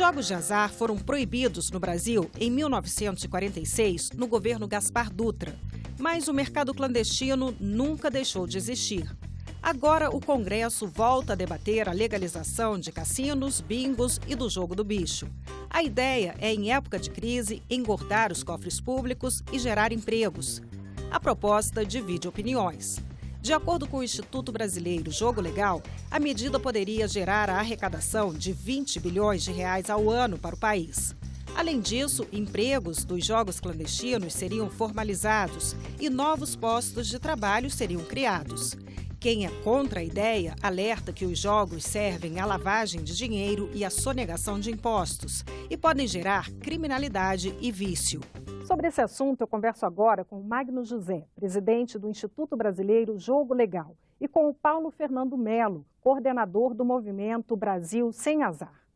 jogos de azar foram proibidos no Brasil em 1946, no governo Gaspar Dutra. Mas o mercado clandestino nunca deixou de existir. Agora, o Congresso volta a debater a legalização de cassinos, bingos e do jogo do bicho. A ideia é, em época de crise, engordar os cofres públicos e gerar empregos. A proposta divide opiniões. De acordo com o Instituto Brasileiro Jogo Legal, a medida poderia gerar a arrecadação de 20 bilhões de reais ao ano para o país. Além disso, empregos dos jogos clandestinos seriam formalizados e novos postos de trabalho seriam criados. Quem é contra a ideia alerta que os jogos servem à lavagem de dinheiro e à sonegação de impostos e podem gerar criminalidade e vício. Sobre esse assunto, eu converso agora com o Magno José, presidente do Instituto Brasileiro Jogo Legal, e com o Paulo Fernando Melo, coordenador do movimento Brasil Sem Azar.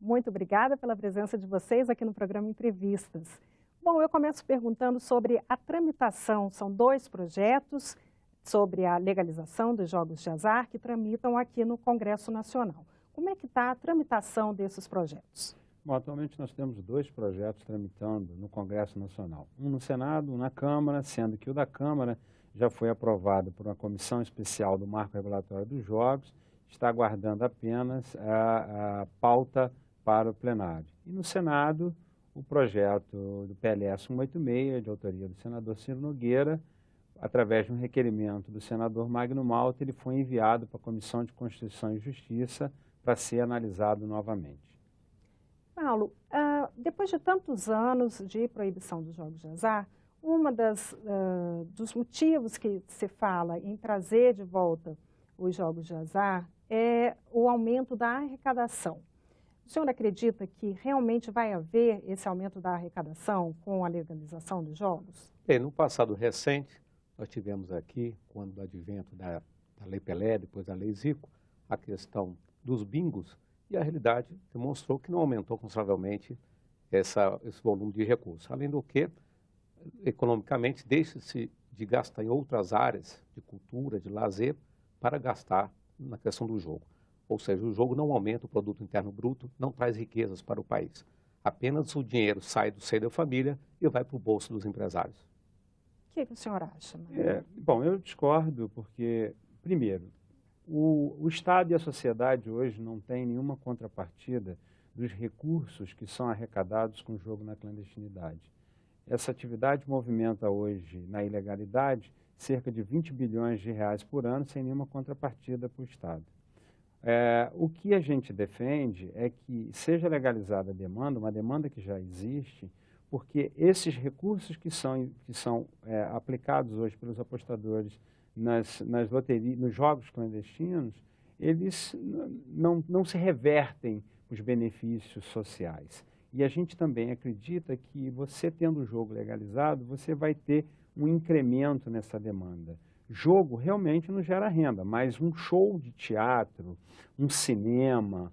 Muito obrigada pela presença de vocês aqui no programa Entrevistas. Bom, eu começo perguntando sobre a tramitação. São 2 projetos sobre a legalização dos jogos de azar que tramitam aqui no Congresso Nacional. Como é que está a tramitação desses projetos? Bom, atualmente nós temos 2 projetos tramitando no Congresso Nacional. Um no Senado, um na Câmara, sendo que o da Câmara já foi aprovado por uma comissão especial do Marco Regulatório dos Jogos, está aguardando apenas a pauta para o plenário. E no Senado, o projeto do PLS 186, de autoria do senador Ciro Nogueira, através de um requerimento do senador Magno Malta, ele foi enviado para a Comissão de Constituição e Justiça para ser analisado novamente. Paulo, depois de tantos anos de proibição dos jogos de azar, dos motivos que se fala em trazer de volta os jogos de azar é o aumento da arrecadação. O senhor acredita que realmente vai haver esse aumento da arrecadação com a legalização dos jogos? Bem, no passado recente, nós tivemos aqui, quando do advento da Lei Pelé, depois da Lei Zico, a questão dos bingos, e a realidade demonstrou que não aumentou consideravelmente esse volume de recursos. Além do que, economicamente, deixa-se de gastar em outras áreas de cultura, de lazer, para gastar na questão do jogo. Ou seja, o jogo não aumenta o produto interno bruto, não traz riquezas para o país. Apenas o dinheiro sai do seio da família e vai para o bolso dos empresários. O que o senhor acha? Bom, eu discordo porque, primeiro, o Estado e a sociedade hoje não têm nenhuma contrapartida dos recursos que são arrecadados com o jogo na clandestinidade. Essa atividade movimenta hoje, na ilegalidade, cerca de 20 bilhões de reais por ano, sem nenhuma contrapartida para o Estado. O que a gente defende é que seja legalizada a demanda, uma demanda que já existe, porque esses recursos que são aplicados hoje pelos apostadores nas loterias, nos jogos clandestinos, eles não se revertem os benefícios sociais. E a gente também acredita que você tendo o jogo legalizado, você vai ter um incremento nessa demanda. Jogo realmente não gera renda, mas um show de teatro, um cinema,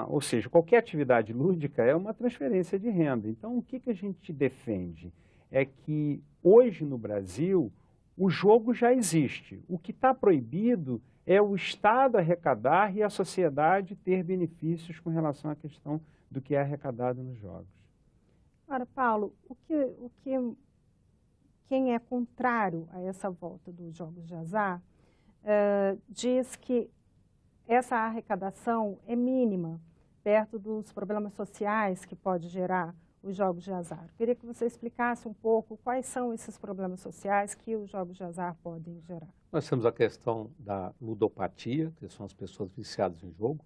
ou seja, qualquer atividade lúdica é uma transferência de renda. Então, o que a gente defende? É que hoje no Brasil, o jogo já existe. O que está proibido é o Estado arrecadar e a sociedade ter benefícios com relação à questão do que é arrecadado nos jogos. Ora, Paulo, quem é contrário a essa volta dos jogos de azar diz que essa arrecadação é mínima, perto dos problemas sociais que pode gerar os jogos de azar. Queria que você explicasse um pouco quais são esses problemas sociais que os jogos de azar podem gerar. Nós temos a questão da ludopatia, que são as pessoas viciadas em jogo,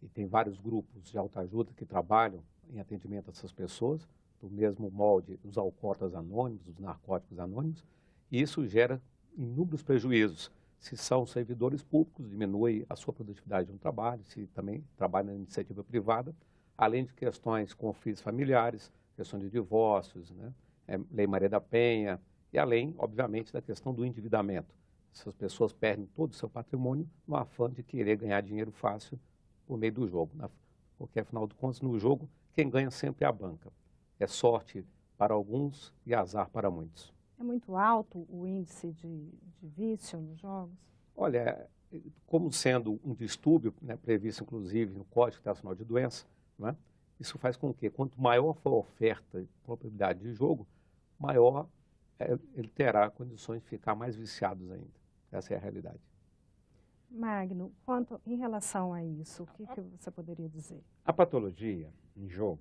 e tem vários grupos de autoajuda que trabalham em atendimento a essas pessoas, do mesmo molde dos alcoólatras anônimos, dos narcóticos anônimos, e isso gera inúmeros prejuízos. Se são servidores públicos, diminui a sua produtividade no trabalho, se também trabalha na iniciativa privada, além de questões conflitos familiares, questão de divórcios, né? Lei Maria da Penha, e além, obviamente, da questão do endividamento. Essas pessoas perdem todo o seu patrimônio no afã de querer ganhar dinheiro fácil por meio do jogo, né? Porque, afinal de contas, no jogo, quem ganha sempre é a banca. É sorte para alguns e azar para muitos. É muito alto o índice de vício nos jogos? Olha, como sendo um distúrbio, né, previsto inclusive no Código Internacional de Doenças, né, isso faz com que, quanto maior for a oferta e probabilidade de jogo, maior ele terá condições de ficar mais viciados ainda. Essa é a realidade. Magno, em relação a isso, o que você poderia dizer? A patologia em jogo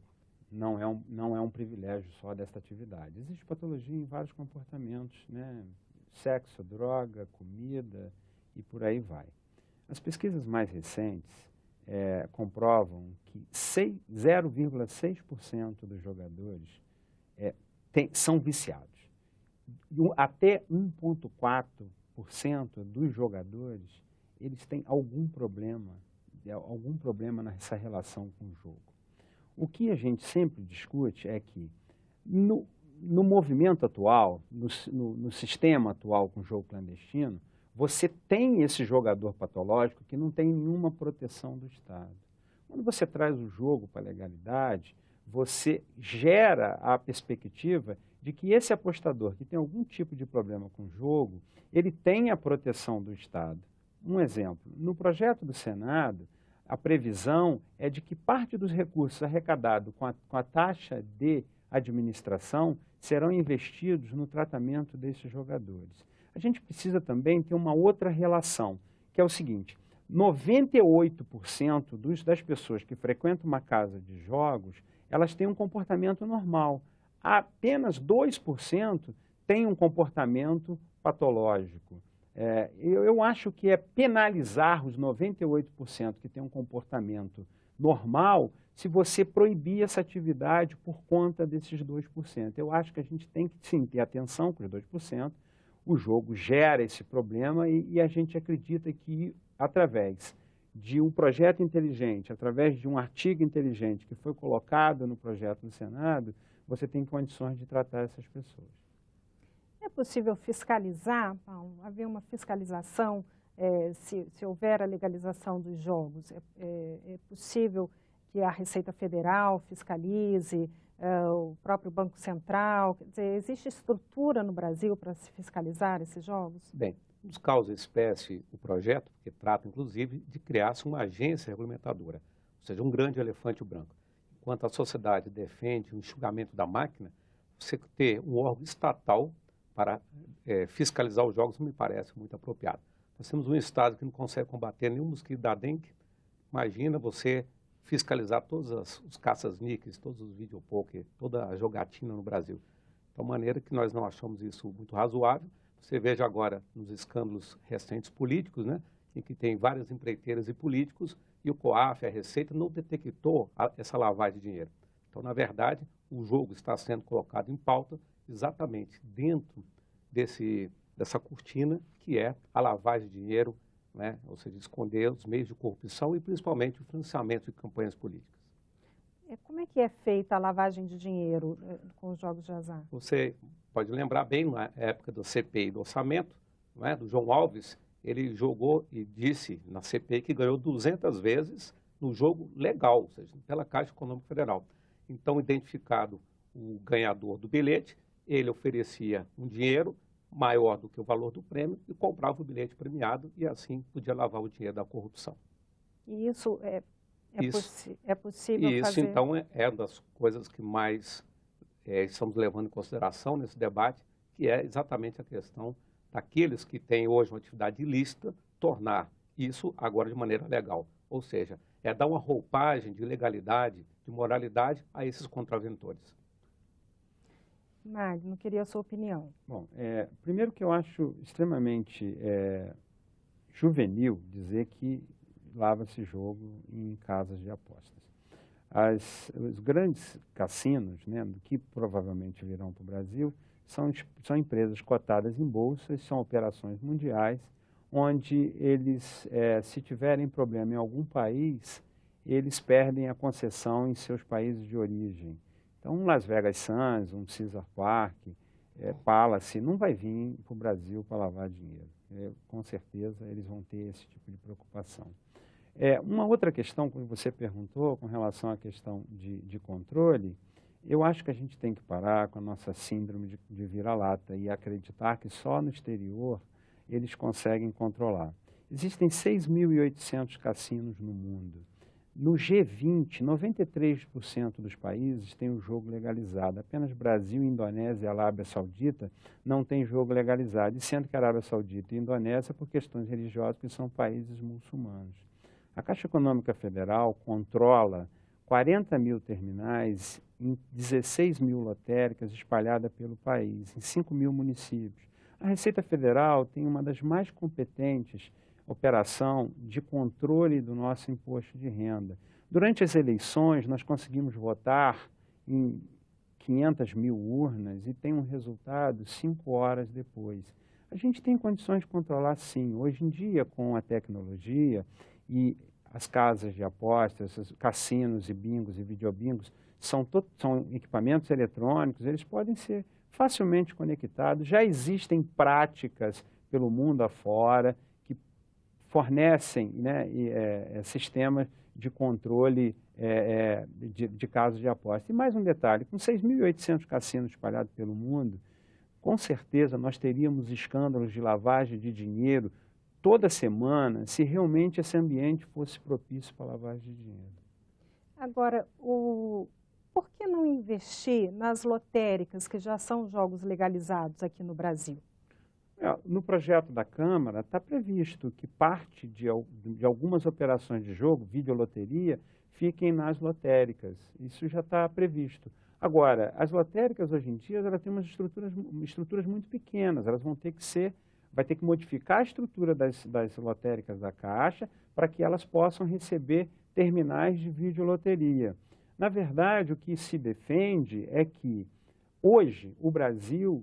não é um privilégio só desta atividade. Existe patologia em vários comportamentos, né? Sexo, droga, comida e por aí vai. As pesquisas mais recentes comprovam que 0,6% dos jogadores são viciados. Até 1,4% dos jogadores, eles têm algum problema nessa relação com o jogo. O que a gente sempre discute é que no movimento atual, no sistema atual com o jogo clandestino, você tem esse jogador patológico que não tem nenhuma proteção do Estado. Quando você traz o jogo para a legalidade, você gera a perspectiva de que esse apostador que tem algum tipo de problema com o jogo, ele tem a proteção do Estado. Um exemplo, no projeto do Senado, a previsão é de que parte dos recursos arrecadados com a taxa de administração serão investidos no tratamento desses jogadores. A gente precisa também ter uma outra relação, que é o seguinte: 98% das pessoas que frequentam uma casa de jogos, elas têm um comportamento normal. Apenas 2% têm um comportamento patológico. Eu acho que é penalizar os 98% que têm um comportamento normal se você proibir essa atividade por conta desses 2%. Eu acho que a gente tem que, sim, ter atenção com os 2%. O jogo gera esse problema e a gente acredita que, através de um projeto inteligente, através de um artigo inteligente que foi colocado no projeto do Senado, você tem condições de tratar essas pessoas. É possível fiscalizar, Paulo, haver uma fiscalização, se houver a legalização dos jogos? É possível que a Receita Federal fiscalize, o próprio Banco Central? Quer dizer, existe estrutura no Brasil para se fiscalizar esses jogos? Bem, nos causa espécie o projeto, que trata, inclusive, de criar-se uma agência regulamentadora, ou seja, um grande elefante branco. Enquanto a sociedade defende o enxugamento da máquina, você ter um órgão estatal para fiscalizar os jogos me parece muito apropriado. Nós temos um estado que não consegue combater nenhum mosquito da dengue. Imagina você fiscalizar todos os caças-níqueis, todos os videopoker, toda a jogatina no Brasil. De uma maneira que nós não achamos isso muito razoável. Você veja agora nos escândalos recentes políticos, né, em que tem várias empreiteiras e políticos, e o COAF, a Receita, não detectou essa lavagem de dinheiro. Então, na verdade, o jogo está sendo colocado em pauta exatamente dentro dessa cortina que é a lavagem de dinheiro, né? Ou seja, esconder os meios de corrupção e principalmente o financiamento de campanhas políticas. Como é que é feita a lavagem de dinheiro com os jogos de azar? Você pode lembrar bem, na época do CPI do orçamento, né, do João Alves, ele jogou e disse na CPI que ganhou 200 vezes no jogo legal, ou seja, pela Caixa Econômica Federal. Então, identificado o ganhador do bilhete, ele oferecia um dinheiro maior do que o valor do prêmio e comprava o bilhete premiado e assim podia lavar o dinheiro da corrupção. E isso é possível fazer? Isso, então, é uma das coisas que mais estamos levando em consideração nesse debate, que é exatamente a questão daqueles que têm hoje uma atividade ilícita, tornar isso agora de maneira legal. Ou seja, dar uma roupagem de legalidade, de moralidade a esses contraventores. Magno, queria a sua opinião. Bom, primeiro que eu acho extremamente juvenil dizer que lava-se jogo em casas de apostas. Os grandes cassinos, né, que provavelmente virão para o Brasil, são empresas cotadas em bolsas, são operações mundiais, onde eles, se tiverem problema em algum país, eles perdem a concessão em seus países de origem. Então, um Las Vegas Sands, um Caesar Park, Palace, não vai vir para o Brasil para lavar dinheiro. Com certeza, eles vão ter esse tipo de preocupação. Uma outra questão que você perguntou com relação à questão de controle, eu acho que a gente tem que parar com a nossa síndrome de vira-lata e acreditar que só no exterior eles conseguem controlar. Existem 6.800 cassinos no mundo. No G20, 93% dos países têm o jogo legalizado. Apenas Brasil, Indonésia e Arábia Saudita não têm jogo legalizado, e sendo que a Arábia Saudita e a Indonésia, por questões religiosas, que são países muçulmanos. A Caixa Econômica Federal controla 40 mil terminais em 16 mil lotéricas espalhadas pelo país, em 5 mil municípios. A Receita Federal tem uma das mais competentes operação de controle do nosso imposto de renda. Durante as eleições, nós conseguimos votar em 500 mil urnas e tem um resultado 5 horas depois. A gente tem condições de controlar, sim. Hoje em dia, com a tecnologia e as casas de apostas, os cassinos e bingos e videobingos, são equipamentos eletrônicos, eles podem ser facilmente conectados. Já existem práticas pelo mundo afora fornecem, né, sistemas de controle de casos de aposta. E mais um detalhe, com 6.800 cassinos espalhados pelo mundo, com certeza nós teríamos escândalos de lavagem de dinheiro toda semana se realmente esse ambiente fosse propício para lavagem de dinheiro. Agora, por que não investir nas lotéricas, que já são jogos legalizados aqui no Brasil? No projeto da Câmara está previsto que parte de algumas operações de jogo, videoloteria, fiquem nas lotéricas. Isso já está previsto. Agora, as lotéricas hoje em dia elas têm umas estruturas muito pequenas, elas vai ter que modificar a estrutura das lotéricas da Caixa para que elas possam receber terminais de videoloteria. Na verdade, o que se defende é que hoje o Brasil,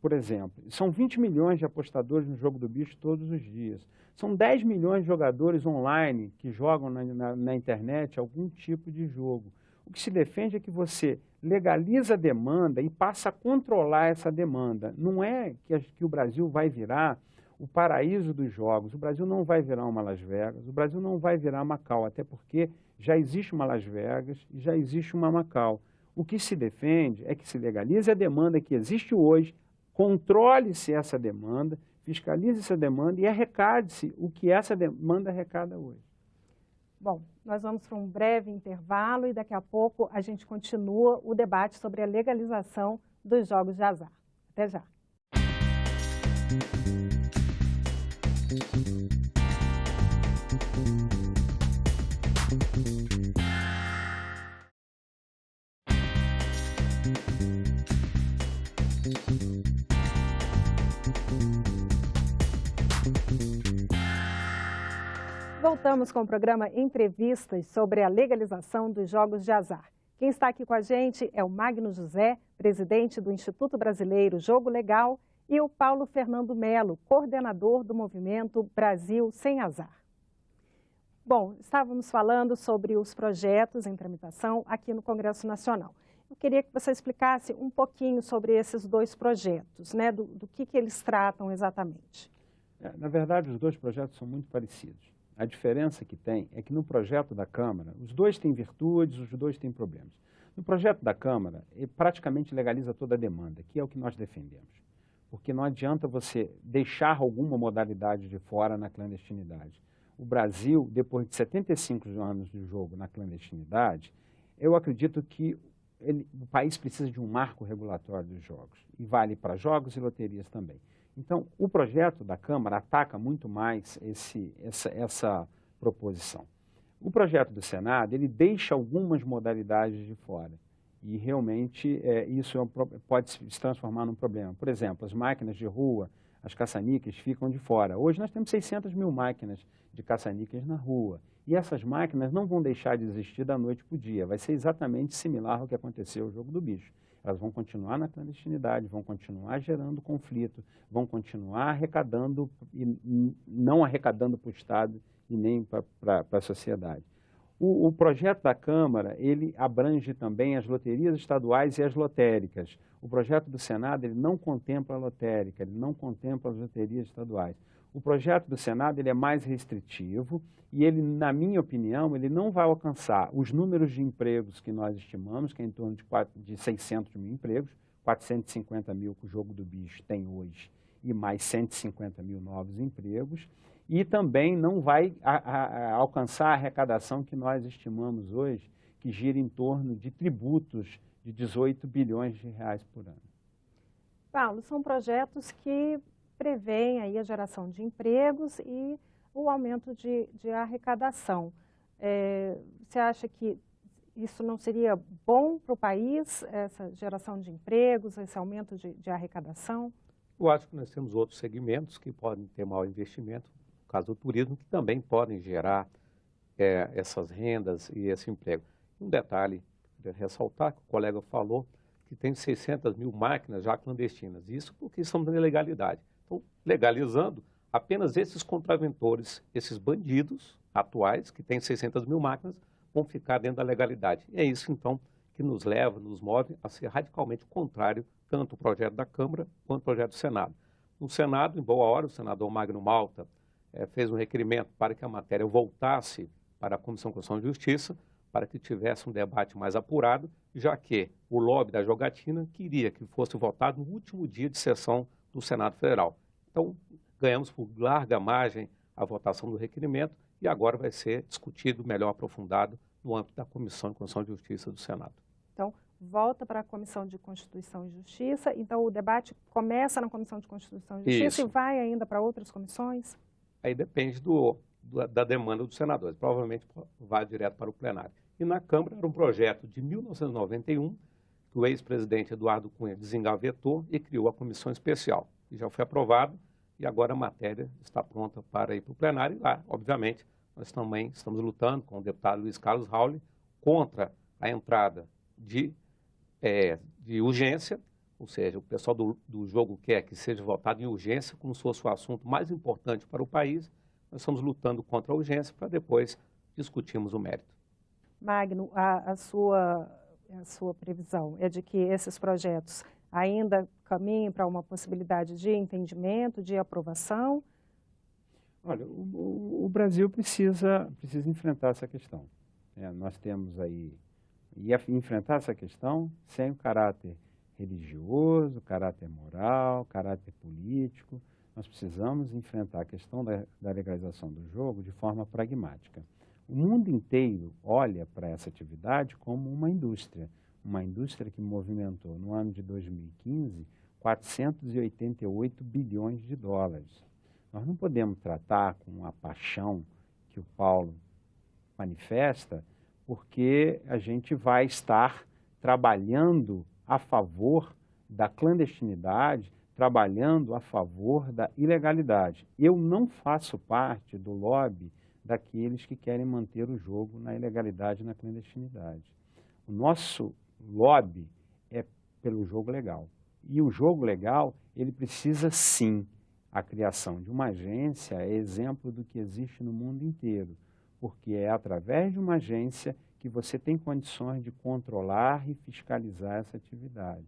por exemplo, são 20 milhões de apostadores no jogo do bicho todos os dias. São 10 milhões de jogadores online que jogam na internet algum tipo de jogo. O que se defende é que você legaliza a demanda e passa a controlar essa demanda. Não é que o Brasil vai virar o paraíso dos jogos. O Brasil não vai virar uma Las Vegas, o Brasil não vai virar Macau, até porque já existe uma Las Vegas e já existe uma Macau. O que se defende é que se legalize a demanda que existe hoje, controle-se essa demanda, fiscalize essa demanda e arrecade-se o que essa demanda arrecada hoje. Bom, nós vamos para um breve intervalo e daqui a pouco a gente continua o debate sobre a legalização dos jogos de azar. Até já. Voltamos com o programa Entrevistas sobre a legalização dos jogos de azar. Quem está aqui com a gente é o Magno José, presidente do Instituto Brasileiro Jogo Legal, e o Paulo Fernando Melo, coordenador do movimento Brasil Sem Azar. Bom, estávamos falando sobre os projetos em tramitação aqui no Congresso Nacional. Eu queria que você explicasse um pouquinho sobre esses dois projetos, né, do que eles tratam exatamente. Na verdade, os dois projetos são muito parecidos. A diferença que tem é que no projeto da Câmara, os dois têm virtudes, os dois têm problemas. No projeto da Câmara, ele praticamente legaliza toda a demanda, que é o que nós defendemos. Porque não adianta você deixar alguma modalidade de fora na clandestinidade. O Brasil, depois de 75 anos de jogo na clandestinidade, eu acredito que o país precisa de um marco regulatório dos jogos. E vale para jogos e loterias também. Então, o projeto da Câmara ataca muito mais essa proposição. O projeto do Senado, ele deixa algumas modalidades de fora. E realmente isso pode se transformar num problema. Por exemplo, as máquinas de rua, as caça-níqueis, ficam de fora. Hoje nós temos 600 mil máquinas de caça-níqueis na rua. E essas máquinas não vão deixar de existir da noite para o dia. Vai ser exatamente similar ao que aconteceu no jogo do bicho. Elas vão continuar na clandestinidade, vão continuar gerando conflito, vão continuar arrecadando, e não arrecadando para o Estado e nem para a sociedade. O projeto da Câmara, ele abrange também as loterias estaduais e as lotéricas. O projeto do Senado, ele não contempla a lotérica, ele não contempla as loterias estaduais. O projeto do Senado, ele é mais restritivo e ele, na minha opinião, ele não vai alcançar os números de empregos que nós estimamos, que é em torno de 600 mil empregos, 450 mil que o jogo do bicho tem hoje, e mais 150 mil novos empregos, e também não vai alcançar a arrecadação que nós estimamos hoje, que gira em torno de tributos de 18 bilhões de reais por ano. Paulo, são projetos que prevêem aí a geração de empregos e o aumento de arrecadação. Você acha que isso não seria bom para o país, essa geração de empregos, esse aumento de arrecadação? Eu acho que nós temos outros segmentos que podem ter maior investimento, no caso do turismo, que também podem gerar essas rendas e esse emprego. Um detalhe, queria ressaltar, que o colega falou, que tem 600 mil máquinas já clandestinas. Isso porque estamos na ilegalidade. Então, legalizando, apenas esses contraventores, esses bandidos atuais, que têm 600 mil máquinas, vão ficar dentro da legalidade. E é isso, então, que nos leva, nos move a ser radicalmente contrário tanto o projeto da Câmara quanto o projeto do Senado. No Senado, em boa hora, o senador Magno Malta fez um requerimento para que a matéria voltasse para a Comissão de Constituição e Justiça, para que tivesse um debate mais apurado, já que o lobby da jogatina queria que fosse votado no último dia de sessão do Senado Federal. Então, ganhamos por larga margem a votação do requerimento e agora vai ser discutido melhor aprofundado no âmbito da Comissão de Constituição e Justiça do Senado. Então, volta para a Comissão de Constituição e Justiça, então o debate começa na Comissão de Constituição e Justiça e vai ainda para outras comissões? Aí depende da demanda dos senadores, provavelmente vai direto para o plenário. E na Câmara era um projeto de 1991, que o ex-presidente Eduardo Cunha desengavetou e criou a comissão especial, que já foi aprovado e agora a matéria está pronta para ir para o plenário. E lá, obviamente, nós também estamos lutando com o deputado Luiz Carlos Rauli contra a entrada de urgência, ou seja, o pessoal do jogo quer que seja votado em urgência, como se fosse o assunto mais importante para o país. Nós estamos lutando contra a urgência para depois discutirmos o mérito. Magno, a sua previsão é de que esses projetos ainda caminhem para uma possibilidade de entendimento, de aprovação? Olha, o Brasil precisa enfrentar essa questão. Nós temos aí, e enfrentar essa questão sem o caráter religioso, caráter moral, caráter político. Nós precisamos enfrentar a questão da legalização do jogo de forma pragmática. O mundo inteiro olha para essa atividade como uma indústria que movimentou no ano de 2015 488 bilhões de dólares. Nós não podemos tratar com a paixão que o Paulo manifesta, porque a gente vai estar trabalhando a favor da clandestinidade, trabalhando a favor da ilegalidade. Eu não faço parte do lobby daqueles que querem manter o jogo na ilegalidade e na clandestinidade. O nosso lobby é pelo jogo legal. E o jogo legal, ele precisa sim, a criação de uma agência é exemplo do que existe no mundo inteiro, porque é através de uma agência que você tem condições de controlar e fiscalizar essa atividade.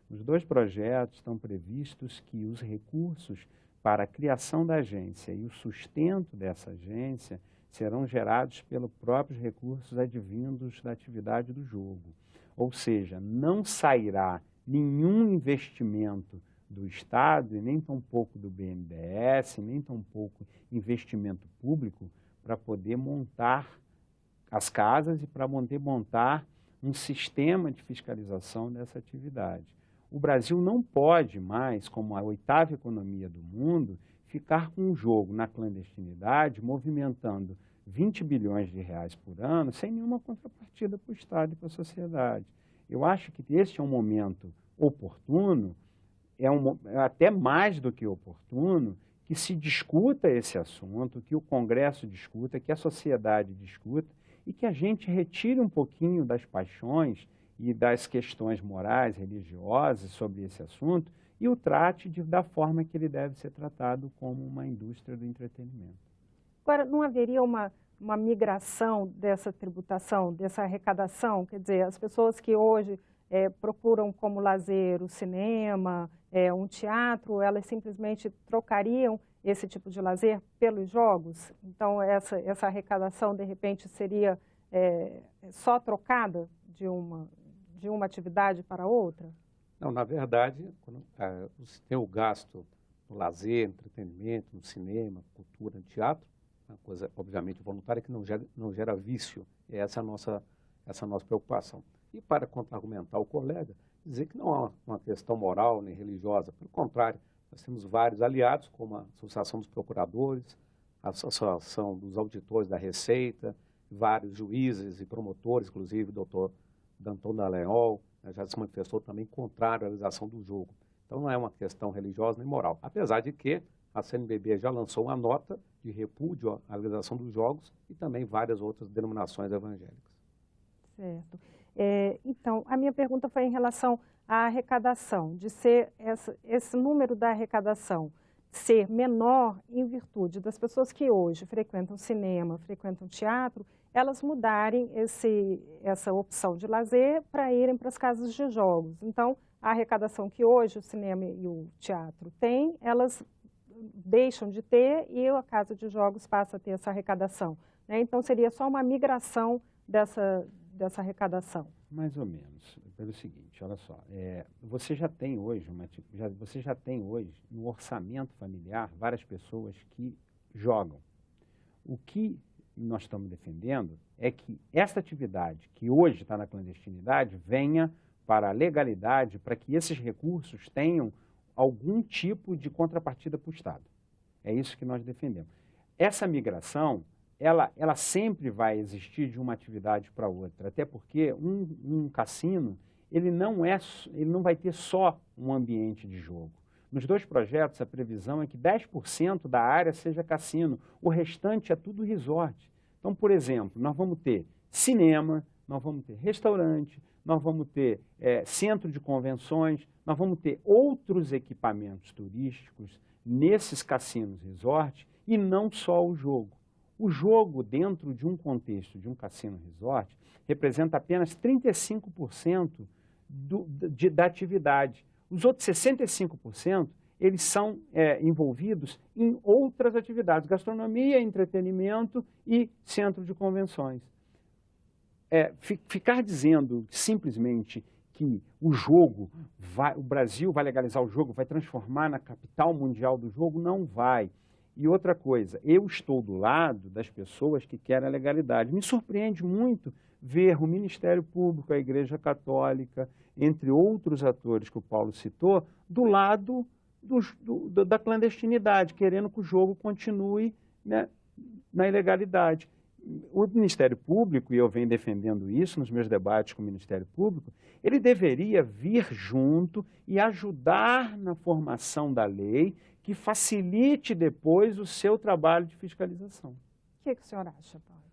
Nos dois projetos estão previstos que os recursos para a criação da agência e o sustento dessa agência serão gerados pelos próprios recursos advindos da atividade do jogo. Ou seja, não sairá nenhum investimento do Estado e nem tampouco do BNDES, nem tampouco investimento público para poder montar as casas e para poder montar um sistema de fiscalização dessa atividade. O Brasil não pode mais, como a 8ª economia do mundo, ficar com um jogo na clandestinidade, movimentando 20 bilhões de reais por ano, sem nenhuma contrapartida para o Estado e para a sociedade. Eu acho que este é um momento oportuno, até mais do que oportuno, que se discuta esse assunto, que o Congresso discuta, que a sociedade discuta, e que a gente retire um pouquinho das paixões e das questões morais, religiosas sobre esse assunto e o trate da forma que ele deve ser tratado como uma indústria do entretenimento. Agora, não haveria uma migração dessa tributação, dessa arrecadação? Quer dizer, as pessoas que hoje procuram como lazer o cinema, um teatro, elas simplesmente trocariam esse tipo de lazer pelos jogos? Então, essa arrecadação, de repente, seria só trocada de uma atividade para outra? Não, na verdade, quando você tem o gasto no lazer, entretenimento, no cinema, cultura, no teatro, uma coisa obviamente voluntária que não gera vício. Essa é a nossa preocupação. E para contra-argumentar o colega, dizer que não é uma questão moral nem religiosa, pelo contrário, nós temos vários aliados, como a Associação dos Procuradores, a Associação dos Auditores da Receita, vários juízes e promotores, inclusive o doutor Danton Dallagnol, já se manifestou também contrário à realização do jogo. Então não é uma questão religiosa nem moral, apesar de que a CNBB já lançou uma nota de repúdio à realização dos jogos e também várias outras denominações evangélicas. Certo. Então, a minha pergunta foi em relação à arrecadação, de ser esse número da arrecadação ser menor em virtude das pessoas que hoje frequentam cinema, frequentam teatro, elas mudarem essa opção de lazer para irem para as casas de jogos. Então, a arrecadação que hoje o cinema e o teatro têm, elas deixam de ter e a casa de jogos passa a ter essa arrecadação, né? Então, seria só uma migração dessa arrecadação. Mais ou menos, pelo seguinte, olha só, você já tem hoje no orçamento familiar várias pessoas que jogam. O que nós estamos defendendo é que essa atividade que hoje está na clandestinidade venha para a legalidade, para que esses recursos tenham algum tipo de contrapartida para o Estado. É isso que nós defendemos. Essa migração, ela sempre vai existir de uma atividade para outra, até porque um cassino, ele não vai ter só um ambiente de jogo. Nos dois projetos, a previsão é que 10% da área seja cassino, o restante é tudo resort. Então, por exemplo, nós vamos ter cinema, nós vamos ter restaurante, nós vamos ter centro de convenções, nós vamos ter outros equipamentos turísticos nesses cassinos resort e não só o jogo. O jogo, dentro de um contexto de um cassino resort, representa apenas 35% da atividade. Os outros 65%, eles são envolvidos em outras atividades, gastronomia, entretenimento e centro de convenções. Ficar dizendo simplesmente que o Brasil vai legalizar o jogo, vai transformar na capital mundial do jogo, não vai. E outra coisa, eu estou do lado das pessoas que querem a legalidade. Me surpreende muito ver o Ministério Público, a Igreja Católica, entre outros atores que o Paulo citou, do lado da clandestinidade, querendo que o jogo continue, né, na ilegalidade. O Ministério Público, e eu venho defendendo isso nos meus debates com o Ministério Público, ele deveria vir junto e ajudar na formação da lei que facilite depois o seu trabalho de fiscalização. O que o senhor acha, Paulo?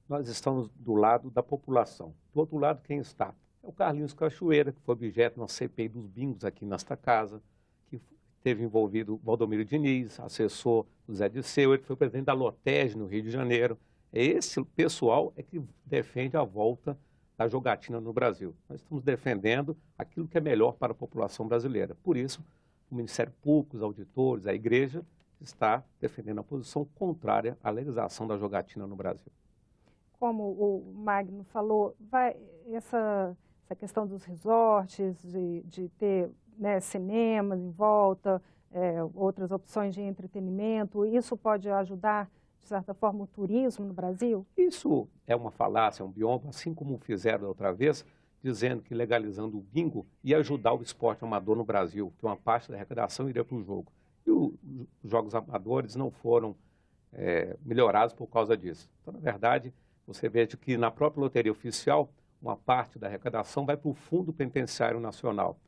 Nós estamos do lado da população. Do outro lado, quem está? É o Carlinhos Cachoeira, que foi objeto na CPI dos bingos aqui nesta casa, que teve envolvido o Valdomiro Diniz, assessor do Zé Disseu, ele foi presidente da Lotege no Rio de Janeiro. Esse pessoal é que defende a volta da jogatina no Brasil. Nós estamos defendendo aquilo que é melhor para a população brasileira. Por isso, o Ministério Público, os auditores, a Igreja, está defendendo a posição contrária à legalização da jogatina no Brasil. Como o Magno falou, essa questão dos resorts, de ter, né, cinemas em volta, outras opções de entretenimento, isso pode ajudar, de certa forma, o turismo no Brasil? Isso é uma falácia, é um biombo, assim como fizeram da outra vez, dizendo que legalizando o bingo ia ajudar o esporte amador no Brasil, que uma parte da arrecadação iria para o jogo. E os jogos amadores não foram melhorados por causa disso. Então, na verdade, você veja que na própria loteria oficial, uma parte da arrecadação vai para o Fundo Penitenciário Nacional.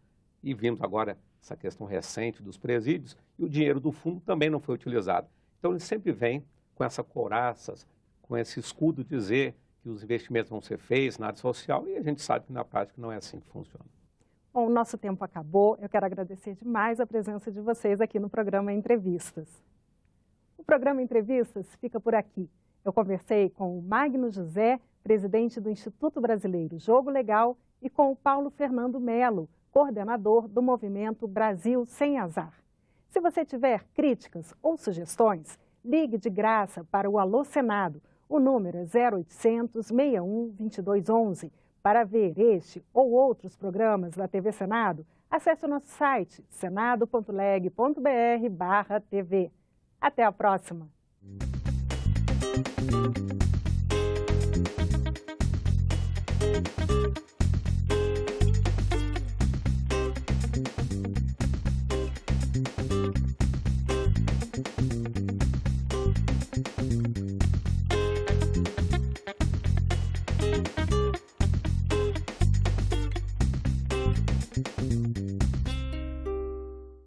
E vimos agora essa questão recente dos presídios, e o dinheiro do fundo também não foi utilizado. Então, ele sempre vem com essa couraça, com esse escudo dizer que os investimentos vão ser feitos na área social, e a gente sabe que na prática não é assim que funciona. Bom, o nosso tempo acabou. Eu quero agradecer demais a presença de vocês aqui no programa Entrevistas. O programa Entrevistas fica por aqui. Eu conversei com o Magno José, presidente do Instituto Brasileiro Jogo Legal, e com o Paulo Fernando Melo, coordenador do movimento Brasil Sem Azar. Se você tiver críticas ou sugestões, ligue de graça para o Alô Senado. O número é 0800 61 2211. Para ver este ou outros programas da TV Senado, Acesse o nosso site senado.leg.br/TV. Até a próxima!